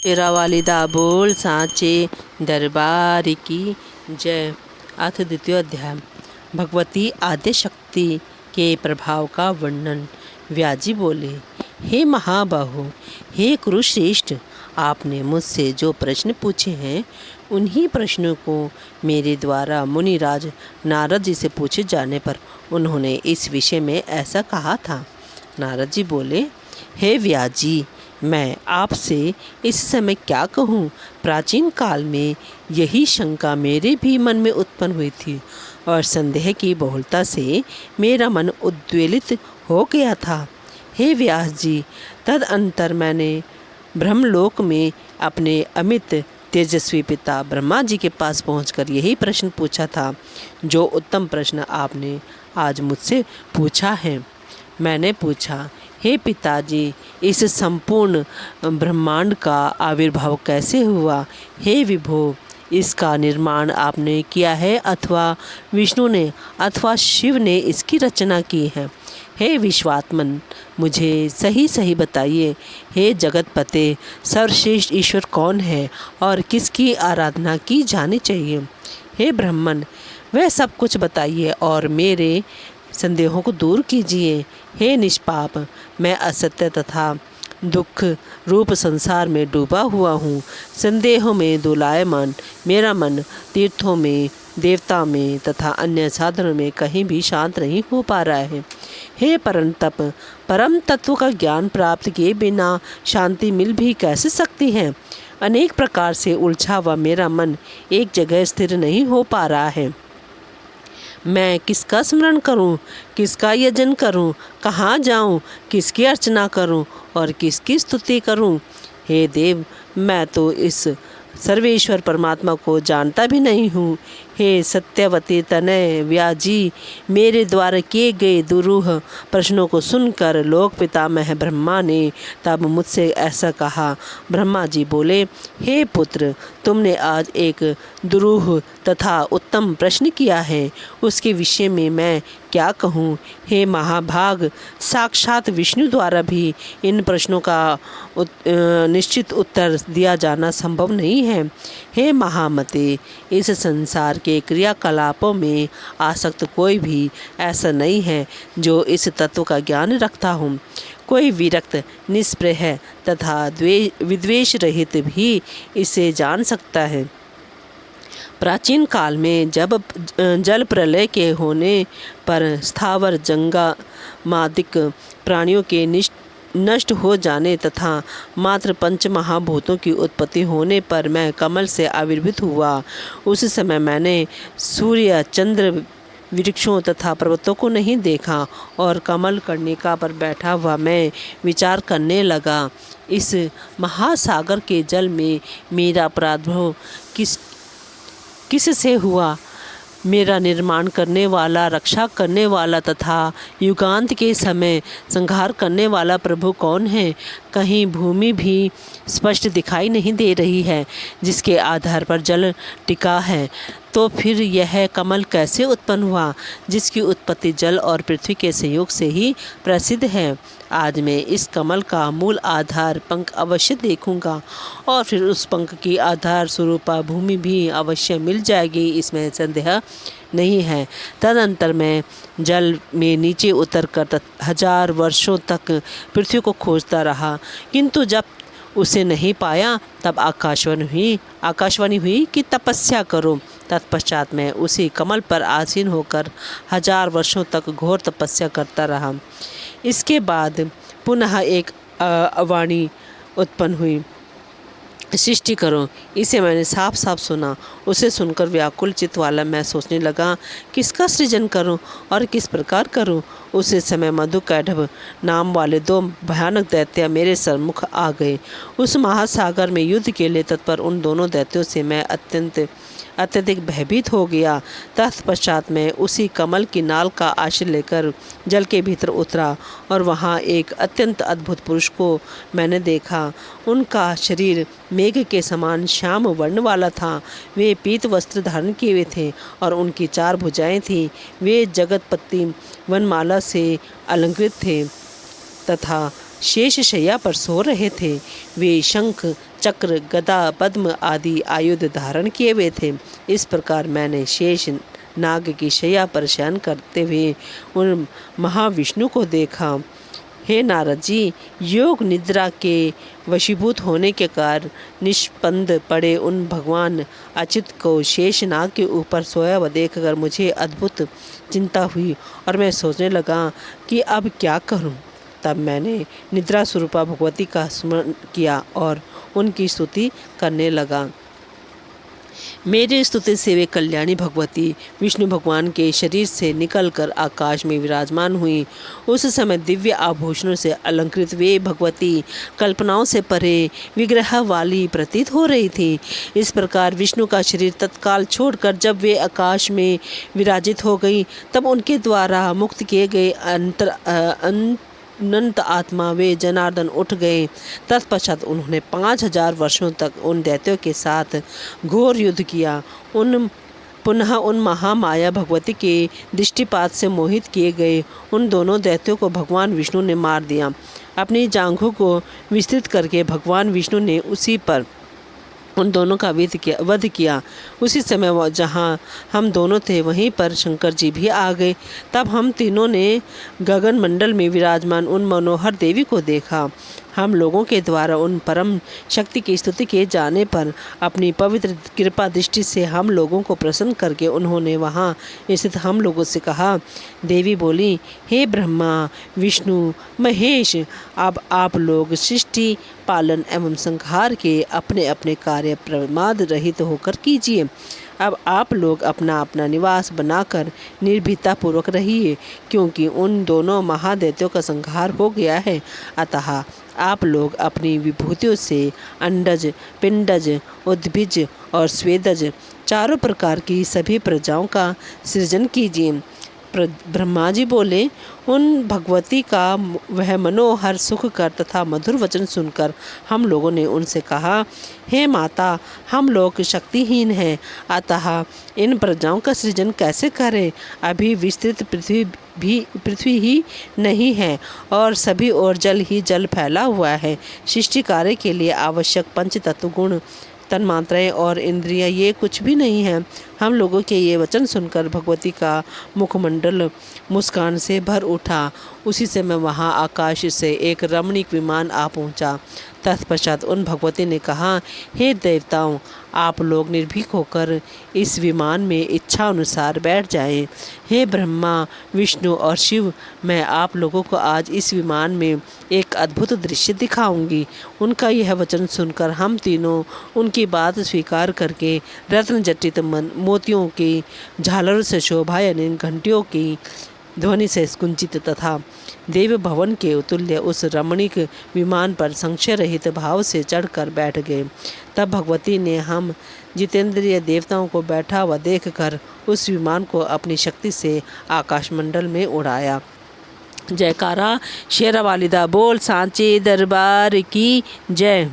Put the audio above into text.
तेरा वालिदा बोल सांचे दरबार की जय। अथ द्वितीय अध्याय। भगवती आद्य शक्ति के प्रभाव का वर्णन। व्याजी बोले, हे महाबाहु, हे कुरुश्रेष्ठ, आपने मुझसे जो प्रश्न पूछे हैं उन्हीं प्रश्नों को मेरे द्वारा मुनिराज नारद जी से पूछे जाने पर उन्होंने इस विषय में ऐसा कहा था। नारद जी बोले, हे व्याजी, मैं आपसे इस समय क्या कहूँ। प्राचीन काल में यही शंका मेरे भी मन में उत्पन्न हुई थी और संदेह की बहुलता से मेरा मन उद्वेलित हो गया था। हे व्यास जी, तदनंतर मैंने ब्रह्मलोक में अपने अमित तेजस्वी पिता ब्रह्मा जी के पास पहुंचकर यही प्रश्न पूछा था, जो उत्तम प्रश्न आपने आज मुझसे पूछा है। मैंने पूछा, हे पिताजी, इस संपूर्ण ब्रह्मांड का आविर्भाव कैसे हुआ? हे विभो, इसका निर्माण आपने किया है अथवा विष्णु ने अथवा शिव ने इसकी रचना की है? हे विश्वात्मन, मुझे सही सही बताइए। हे जगतपते, सर्वश्रेष्ठ ईश्वर कौन है और किसकी आराधना की जानी चाहिए? हे ब्रह्मन, वह सब कुछ बताइए और मेरे संदेहों को दूर कीजिए। हे निष्पाप, मैं असत्य तथा दुख रूप संसार में डूबा हुआ हूँ। संदेहों में दुलायमान मेरा मन तीर्थों में, देवता में तथा अन्य साधनों में कहीं भी शांत नहीं हो पा रहा है। हे परंतप, परम तत्व का ज्ञान प्राप्त किए बिना शांति मिल भी कैसे सकती है? अनेक प्रकार से उलझा हुआ मेरा मन एक जगह स्थिर नहीं हो पा रहा है। मैं किसका स्मरण करूं, किसका यजन करूं, कहाँ जाऊं, किसकी अर्चना करूं और किसकी स्तुति करूं? हे देव, मैं तो इस सर्वेश्वर परमात्मा को जानता भी नहीं हूँ। हे सत्यवती तनय व्याजी, मेरे द्वारा किए गए दुरूह प्रश्नों को सुनकर लोक पितामह ब्रह्मा ने तब मुझसे ऐसा कहा। ब्रह्मा जी बोले, हे पुत्र, तुमने आज एक दुरूह तथा उत्तम प्रश्न किया है, उसके विषय में मैं क्या कहूँ। हे महाभाग, साक्षात विष्णु द्वारा भी इन प्रश्नों का निश्चित उत्तर दिया जाना संभव नहीं है। हे महामते, इस संसार के क्रियाकलापों में आसक्त कोई भी ऐसा नहीं है जो इस तत्व का ज्ञान रखता हो। कोई विरक्त, निष्प्रह तथा विद्वेष रहित भी इसे जान सकता है। प्राचीन काल में जब जल प्रलय के होने पर स्थावर जंगमादिक प्राणियों के नष्ट हो जाने तथा मात्र पंच महाभूतों की उत्पत्ति होने पर मैं कमल से आविर्भूत हुआ, उस समय मैंने सूर्य, चंद्र, वृक्षों तथा पर्वतों को नहीं देखा और कमल कर्णिका पर बैठा हुआ मैं विचार करने लगा, इस महासागर के जल में मेरा प्रादुर्भाव किस से हुआ? मेरा निर्माण करने वाला, रक्षा करने वाला तथा युगांत के समय संहार करने वाला प्रभु कौन है? कहीं भूमि भी स्पष्ट दिखाई नहीं दे रही है जिसके आधार पर जल टिका है। तो फिर यह कमल कैसे उत्पन्न हुआ जिसकी उत्पत्ति जल और पृथ्वी के संयोग से ही प्रसिद्ध है? आज मैं इस कमल का मूल आधार पंख अवश्य देखूंगा और फिर उस पंख की आधार स्वरूपा भूमि भी अवश्य मिल जाएगी, इसमें संदेह नहीं है। तदंतर मैं जल में नीचे उतरकर 1000 वर्षों तक पृथ्वी को खोजता रहा, किंतु जब उसे नहीं पाया तब आकाशवाणी हुई कि तपस्या करो। तत्पश्चात मैं उसी कमल पर आसीन होकर 1000 वर्षों तक घोर तपस्या करता रहा। इसके बाद पुनः एक वाणी उत्पन्न हुई, सृष्टि करो। इसे मैंने साफ साफ सुना। उसे सुनकर व्याकुल चित्त वाला मैं सोचने लगा, किसका सृजन करूं और किस प्रकार करूं। उसी समय मधुकैटभ नाम वाले 2 भयानक दैत्य मेरे सम्मुख आ गए। उस महासागर में युद्ध के लिए तत्पर उन दोनों दैत्यों से मैं अत्यधिक भयभीत हो गया। तत्पश्चात मैं उसी कमल की नाल का आश्रय लेकर जल के भीतर उतरा और वहाँ एक अत्यंत अद्भुत पुरुष को मैंने देखा। उनका शरीर मेघ के समान श्याम वर्ण वाला था। वे पीत वस्त्र धारण किए हुए थे और उनकी 4 भुजाएं थीं। वे जगतपति वनमाला से अलंकृत थे तथा शेष शैया पर सो रहे थे। वे शंख, चक्र, गदा, पद्म आदि आयुध धारण किए हुए थे। इस प्रकार मैंने शेष नाग की शैया पर शयन करते हुए उन महाविष्णु को देखा। हे नारद जी, योग निद्रा के वशीभूत होने के कारण निष्पंद पड़े उन भगवान अच्युत को शेषनाग के ऊपर सोया हुआ देखकर मुझे अद्भुत चिंता हुई और मैं सोचने लगा कि अब क्या करूं। तब मैंने निद्रा स्वरूपा भगवती का स्मरण किया और उनकी स्तुति करने लगा। मेरी स्तुति से वे कल्याणी भगवती विष्णु भगवान के शरीर से निकलकर आकाश में विराजमान हुई। उस समय दिव्य आभूषणों से अलंकृत वे भगवती कल्पनाओं से परे विग्रह वाली प्रतीत हो रही थी। इस प्रकार विष्णु का शरीर तत्काल छोड़कर जब वे आकाश में विराजित हो गई, तब उनके द्वारा मुक्त किए गए अनंत आत्मा वे जनार्दन उठ गए। तत्पश्चात उन्होंने 5000 वर्षों तक उन दैत्यों के साथ घोर युद्ध किया। पुनः उन महामाया भगवती के दृष्टिपात से मोहित किए गए उन दोनों दैत्यों को भगवान विष्णु ने मार दिया। अपनी जांघों को विस्तृत करके भगवान विष्णु ने उसी पर उन दोनों का वध किया। उसी समय जहाँ हम दोनों थे वहीं पर शंकर जी भी आ गए। तब हम तीनों ने गगन मंडल में विराजमान उन मनोहर देवी को देखा। हम लोगों के द्वारा उन परम शक्ति की स्तुति किए जाने पर अपनी पवित्र कृपा दृष्टि से हम लोगों को प्रसन्न करके उन्होंने वहाँ स्थित हम लोगों से कहा। देवी बोली, हे ब्रह्मा, विष्णु, महेश, अब आप लोग सृष्टि, पालन एवं संहार के अपने अपने कार्य प्रमाद रहित होकर कीजिए। अब आप लोग अपना अपना निवास बनाकर निर्भीकता पूर्वक रहिए, क्योंकि उन दोनों महादैत्यों का संहार हो गया है। अतः आप लोग अपनी विभूतियों से अंडज, पिंडज, उद्भिज और स्वेदज चारों प्रकार की सभी प्रजाओं का सृजन कीजिए। ब्रह्मा जी बोले, उन भगवती का वह मनोहर सुखकर तथा मधुर वचन सुनकर हम लोगों ने उनसे कहा, हे माता, हम लोग शक्तिहीन हैं, अतः इन प्रजाओं का सृजन कैसे करें। अभी विस्तृत पृथ्वी ही नहीं है और सभी ओर जल ही जल फैला हुआ है। सृष्टि कार्य के लिए आवश्यक पंच तत्व, गुण, तन्मात्राएं और इंद्रियां ये कुछ भी नहीं है। हम लोगों के ये वचन सुनकर भगवती का मुखमंडल मुस्कान से भर उठा। उसी समय वहाँ आकाश से एक रमणीक विमान आ पहुँचा। तत्पश्चात उन भगवती ने कहा, हे देवताओं, आप लोग निर्भीक होकर इस विमान में इच्छा अनुसार बैठ जाएं। हे ब्रह्मा, विष्णु और शिव, मैं आप लोगों को आज इस विमान में एक अद्भुत दृश्य दिखाऊंगी। उनका यह वचन सुनकर हम तीनों उनकी बात स्वीकार करके रत्न जटित मोतियों की झालरों से शोभा यानी घंटियों की ध्वनि से कुंजित तथा देव भवन के तुल्य उस रमणीक विमान पर संशय रहित भाव से चढ़कर बैठ गए। तब भगवती ने हम जितेंद्रिय देवताओं को बैठा हुआ देखकर उस विमान को अपनी शक्ति से आकाशमंडल में उड़ाया। जयकारा शेरा वालिदा बोल सांचे दरबार की जय।